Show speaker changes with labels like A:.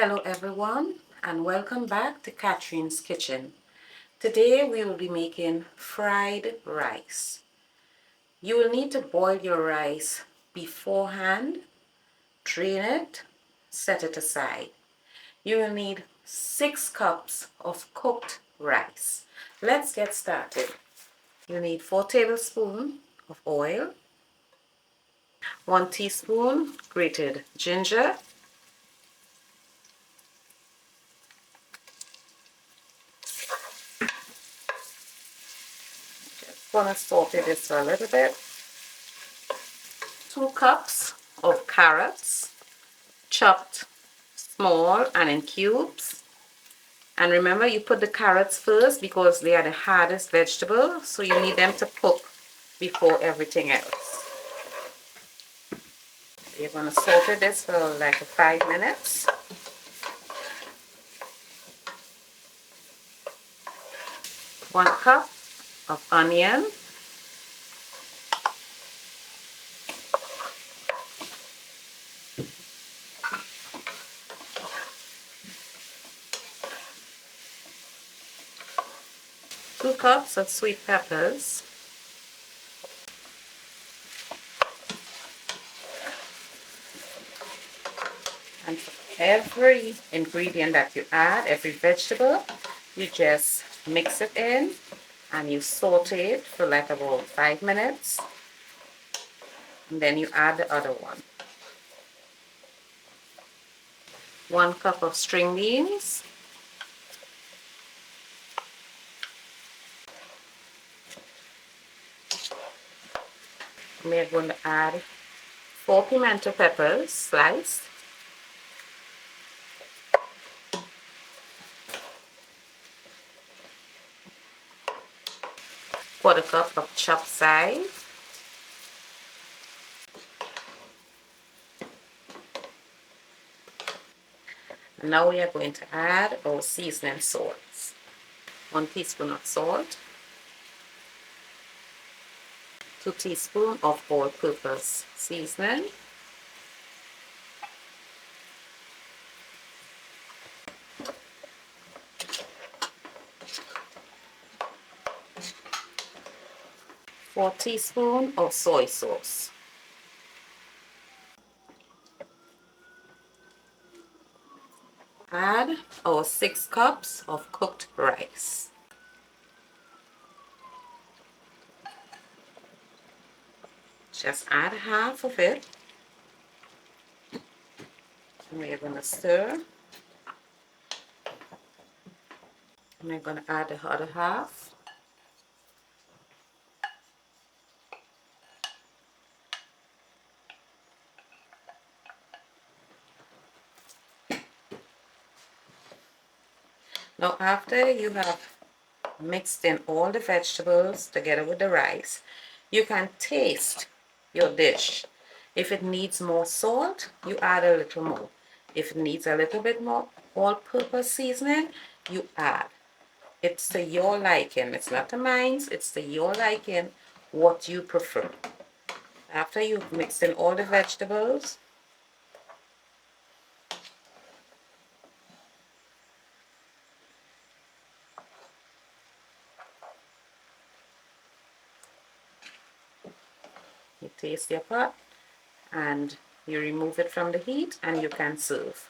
A: Hello everyone and welcome back to Catherine's Kitchen. Today we will be making fried rice. You will need to boil your rice beforehand, drain it, set it aside. You will need 6 cups of cooked rice. Let's get started. You need 4 tablespoons of oil, 1 teaspoon grated ginger, gonna saute this for a little bit. 2 cups of carrots, chopped small and in cubes. And remember, you put the carrots first because they are the hardest vegetable, so you need them to cook before everything else. You're gonna saute this for like 5 minutes. 1 cup of onion, 2 cups of sweet peppers, and for every ingredient that you add, every vegetable, you just mix it in and you saute it for like about 5 minutes, and then you add the other one. 1 cup of string beans, we're going to add 4 pimento peppers sliced, 1/4 cup of chopped size, and now we are going to add our seasoning salts. 1 teaspoon of salt, 2 teaspoons of all-purpose seasoning, 4 teaspoons of soy sauce. Add our 6 cups of cooked rice. Just add half of it. And we're going to stir. And we're going to add the other half. Now after you have mixed in all the vegetables together with the rice, you can taste your dish. If it needs more salt, you add a little more. If it needs a little bit more all-purpose seasoning, you add. It's to your liking. It's not to mine, it's to your liking, what you prefer. After you've mixed in all the vegetables, you taste your pot and you remove it from the heat and you can serve.